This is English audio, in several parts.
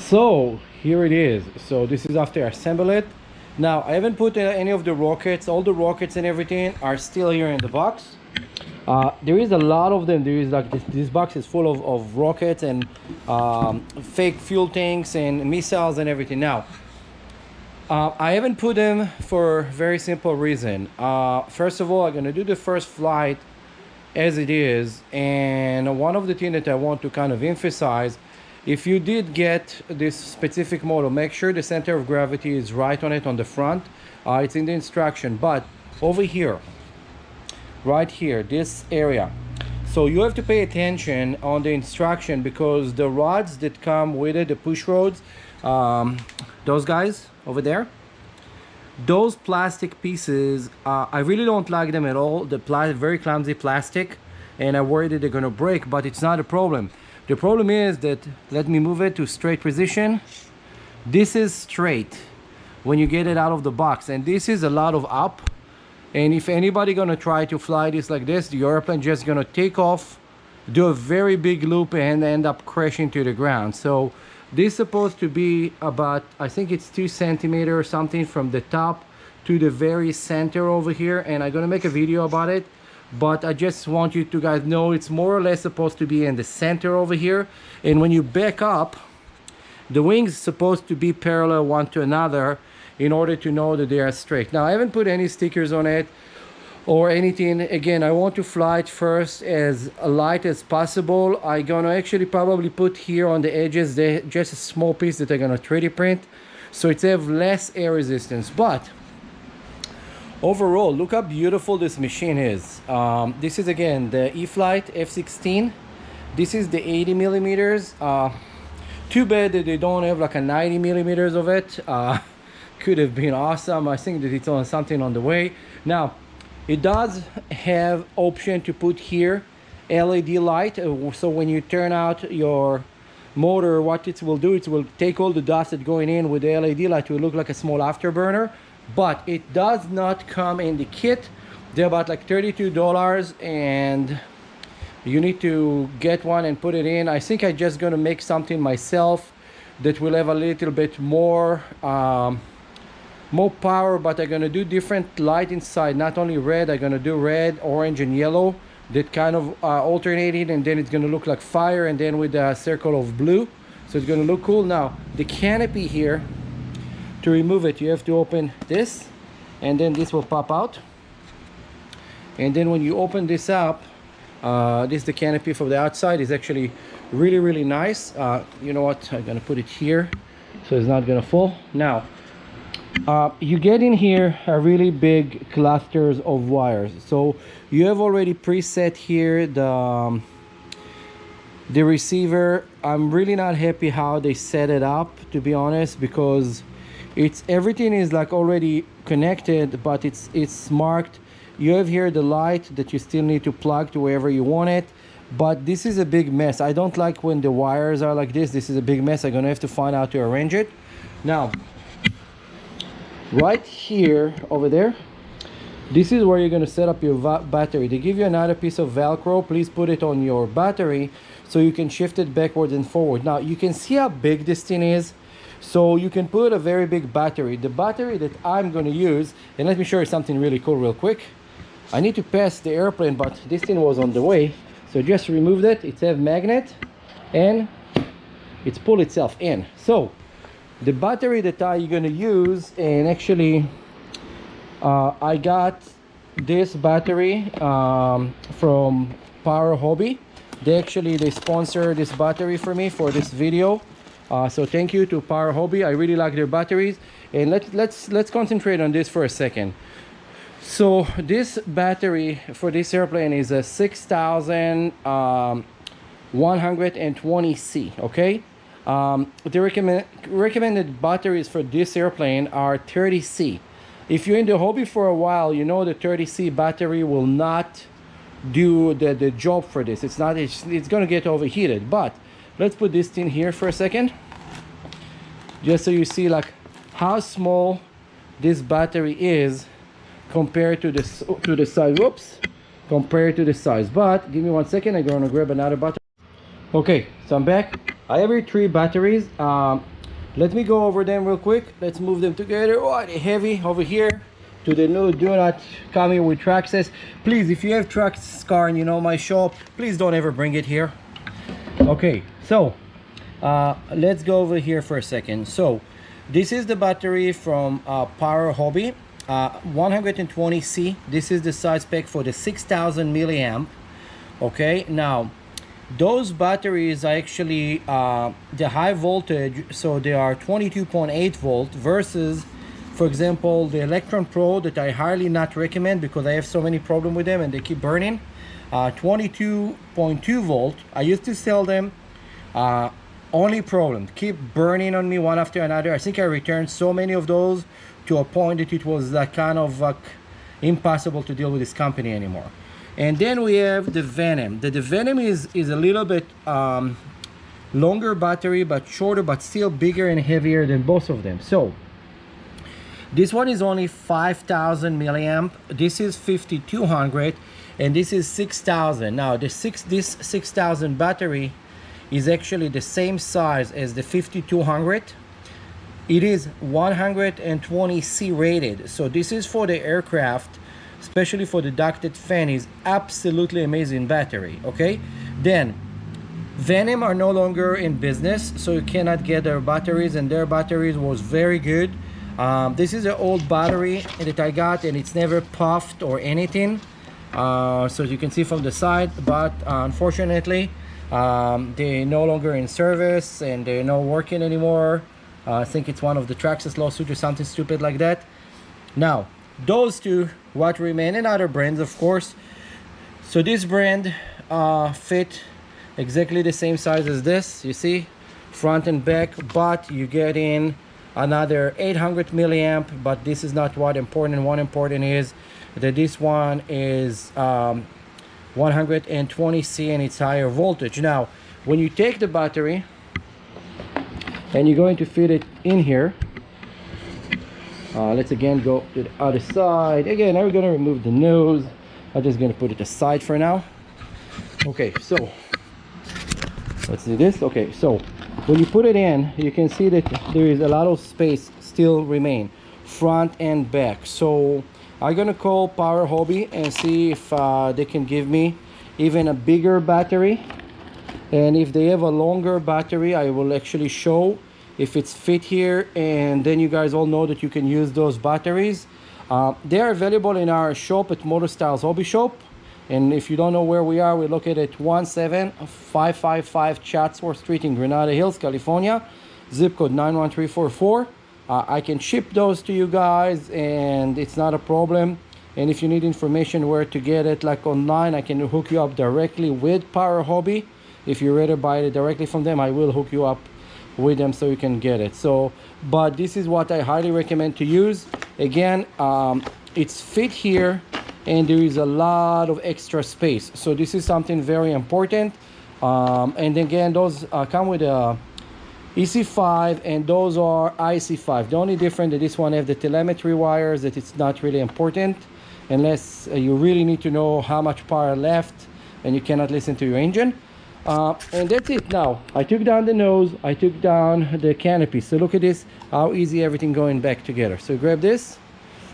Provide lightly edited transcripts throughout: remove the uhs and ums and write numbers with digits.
So here it is. So this is after I assemble it. Now I haven't put any of the rockets. All the rockets and everything are still here in the box. There is a lot of them. There is like this box is full of rockets and fake fuel tanks and missiles and everything. Now I haven't put them for a very simple reason. First of all, I'm gonna do the first flight as it is, and one of the things that I want to kind of emphasize, if you did get this specific model, make sure the center of gravity is right on it on the front. It's in the instruction, but over here, right here, this area, so you have to pay attention on the instruction, because the rods that come with it, the push rods, those guys over there, those plastic pieces, I really don't like them at all. The very clumsy plastic, and I worry that they're gonna break, but it's not a problem. The problem is that, let me move it to straight position. This is straight when you get it out of the box, and this is a lot of up. And if anybody gonna try to fly this like this, the airplane just gonna take off, do a very big loop, and end up crashing to the ground. So this is supposed to be about, I think it's 2 centimeters or something from the top to the very center over here, and I'm gonna make a video about it. But I just want you to guys know it's more or less supposed to be in the center over here. And when you back up, the wings supposed to be parallel one to another in order to know that they are straight. Now I haven't put any stickers on it or anything. Again, I want to fly it first as light as possible. I'm gonna actually probably put here on the edges just a small piece that I'm gonna 3D print, so it's have less air resistance. But overall, look how beautiful this machine is. This is again the E-flite F-16. This is the 80 millimeters. Too bad that they don't have like a 90 millimeters of it. Could have been awesome. I think that it's on something on the way. Now it does have option to put here LED light, so when you turn out your motor, what it will do, it will take all the dust that's going in with the LED light to look like a small afterburner. But it does not come in the kit. They're about like $32, and you need to get one and put it in. I think I'm just gonna make something myself that will have a little bit more power, but I'm gonna do different light inside, not only red. I'm gonna do red, orange, and yellow that kind of alternating, and then it's gonna look like fire, and then with a circle of blue, so it's gonna look cool. Now the canopy here, to remove it, you have to open this, and then this will pop out. And then when you open this up, this is the canopy from the outside. Is actually really nice. You know what, I'm gonna put it here so it's not gonna fall. Now you get in here a really big clusters of wires, so you have already preset here the receiver. I'm really not happy how they set it up, to be honest, because everything is like already connected, but it's marked. You have here the light that you still need to plug to wherever you want it, but this is a big mess. I don't like when the wires are like this. This is a big mess. I'm gonna have to find out to arrange it. Now right here over there, this is where you're going to set up your battery. They give you another piece of Velcro. Please put it on your battery so you can shift it backwards and forward. Now you can see how big this thing is, so you can put a very big battery. The battery that I'm going to use, and let me show you something really cool real quick. I need to pass the airplane, but this thing was on the way, so just removed it. It's a magnet and it's pulled itself in. So the battery that I'm gonna use, and actually I got this battery from Power Hobby. They sponsor this battery for me for this video, so thank you to Power Hobby. I really like their batteries. And let's concentrate on this for a second. So this battery for this airplane is a 6120C. okay. The recommended batteries for this airplane are 30C. If you're in the hobby for a while, you know the 30C battery will not do the job for this. It's going to get overheated. But let's put this thing here for a second, just so you see like how small this battery is compared to the size. Whoops, compared to the size. But give me 1 second. I'm going to grab another battery. Okay, so I'm back. I have here 3 batteries. let me go over them real quick. Let's move them together. Oh, they're heavy over here. To the new do not come here with Traxxas. Please, if you have Traxxas car and you know my shop, please don't ever bring it here. Okay, so let's go over here for a second. So this is the battery from Power Hobby, 120C. This is the size spec for the 6000 milliamp. Okay, now those batteries are actually the high voltage, so they are 22.8 volt versus, for example, the Electron Pro that I highly not recommend because I have so many problems with them and they keep burning. 22.2 volt. I used to sell them. Only problem, keep burning on me one after another. I think I returned so many of those to a point that it was kind of impossible to deal with this company anymore. And then we have the Venom. The Venom is a little bit longer battery, but shorter, but still bigger and heavier than both of them. So this one is only 5000 milliamp. This is 5200, and this is 6000. Now this 6000 battery is actually the same size as the 5200. It is 120C rated. So this is for the aircraft, especially for the ducted fan. Is absolutely amazing battery. Okay, then Venom are no longer in business, so you cannot get their batteries, and their batteries was very good. This is an old battery that I got, and it's never puffed or anything, so you can see from the side, but unfortunately they're no longer in service and they're not working anymore. I think it's one of the Traxxas lawsuits or something stupid like that. Now those two what remain, and other brands of course. So this brand fit exactly the same size as this, you see, front and back, but you get in another 800 milliamp. But this is not what important. What important is that this one is 120C and it's higher voltage. Now when you take the battery and you're going to fit it in here, let's again go to the other side. Again, I'm going to remove the nose. I'm just going to put it aside for now. Okay, so let's do this. Okay, so when you put it in, you can see that there is a lot of space still remain, front and back. So I'm gonna call Power Hobby and see if they can give me even a bigger battery, and if they have a longer battery I will actually show if it's fit here, and then you guys all know that you can use those batteries. They are available in our shop at Motor Styles Hobby Shop, and if you don't know where we are, we're located at 17555 Chatsworth Street in Granada Hills, California, zip code 91344. I can ship those to you guys and it's not a problem. And if you need information where to get it, like online, I can hook you up directly with Power Hobby. If you're ready to buy it directly from them, I will hook you up with them so you can get it. So, but this is what I highly recommend to use. Again, it's fit here and there is a lot of extra space. So this is something very important. And again, those come with a EC5 and those are IC5. The only difference that this one have the telemetry wires, that it's not really important unless you really need to know how much power left and you cannot listen to your engine. And that's it. Now I took down the nose, I took down the canopy. So look at this, how easy everything going back together. So grab this,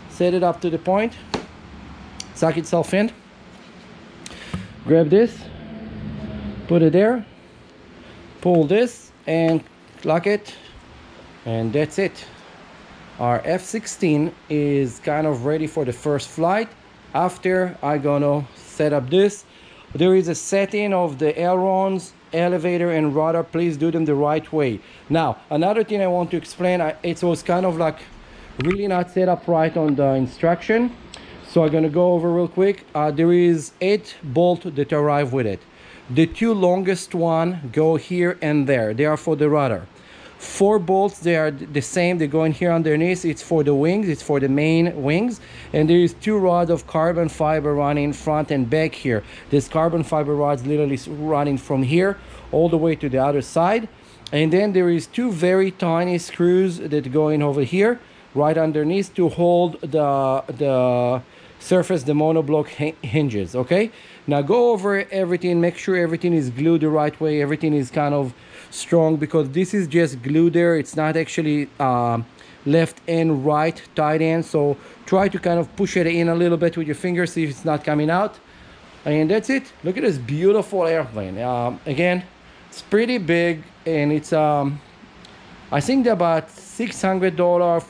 set it up to the point, suck itself in, grab this, put it there, pull this and lock it, and that's it. Our F-16 is kind of ready for the first flight. After I'm gonna set up this, there is a setting of the Aerons, elevator and rudder. Please do them the right way. Now another thing I want to explain, it was kind of like really not set up right on the instruction, so I'm gonna go over real quick. There is 8 bolts that arrive with it. The 2 longest one go here and there, they are for the rudder. 4 bolts, they are the same, they go in here underneath, it's for the wings, it's for the main wings. And there is 2 rods of carbon fiber running front and back here. This carbon fiber rods literally running from here all the way to the other side. And then there is 2 very tiny screws that go in over here right underneath to hold the surface, the monoblock hinges. Okay, Now go over everything, make sure everything is glued the right way, everything is kind of strong, because this is just glue there. It's not actually left and right tight end. So try to kind of push it in a little bit with your fingers, see if it's not coming out. And that's it. Look at this beautiful airplane. Again, it's pretty big, and it's I think they're about $600.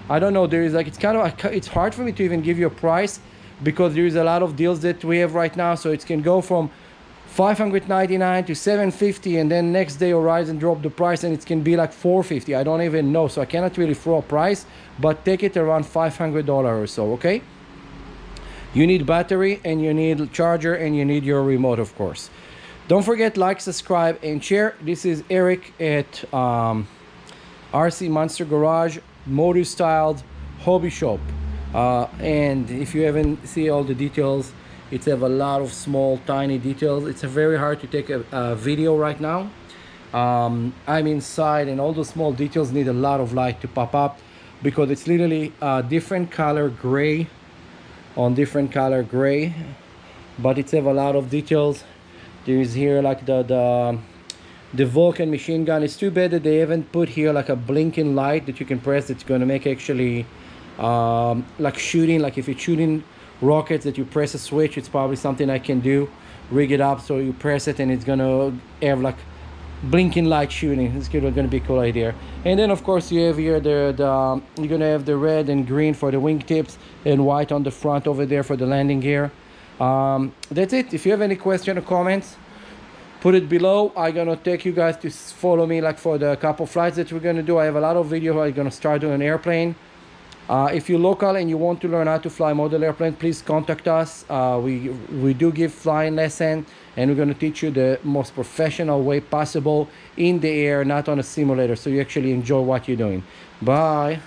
I don't know, there is like, it's kind of, it's hard for me to even give you a price, because there is a lot of deals that we have right now. So it can go from $599 to $750, and then next day Horizon drop the price and it can be like $450. I don't even know, so I cannot really throw a price, but take it around $500 or so. Okay, you need battery, and you need charger, and you need your remote, of course. Don't forget, like, subscribe, and share. This is Eric at RC Monster Garage, motor styled hobby shop. And if you haven't seen all the details, it's have a lot of small tiny details. It's very hard to take a video right now. I'm inside, and all those small details need a lot of light to pop up, because it's literally different color gray on different color gray, but it's have a lot of details. There is here like the Vulcan machine gun. It's too bad that they haven't put here like a blinking light that you can press. It's going to make actually like shooting, like if you're shooting rockets, that you press a switch. It's probably something I can do, rig it up so you press it and it's gonna have like blinking light shooting. It's gonna be a cool idea. And then of course you have here you're gonna have the red and green for the wingtips, and white on the front over there for the landing gear. That's it. If you have any question or comments, put it below. I'm gonna take you guys to follow me like for the couple flights that we're gonna do. I have a lot of videos. I'm gonna start doing an airplane. If you're local and you want to learn how to fly model airplane, please contact us. We do give flying lesson, and we're going to teach you the most professional way possible in the air, not on a simulator, so you actually enjoy what you're doing. Bye.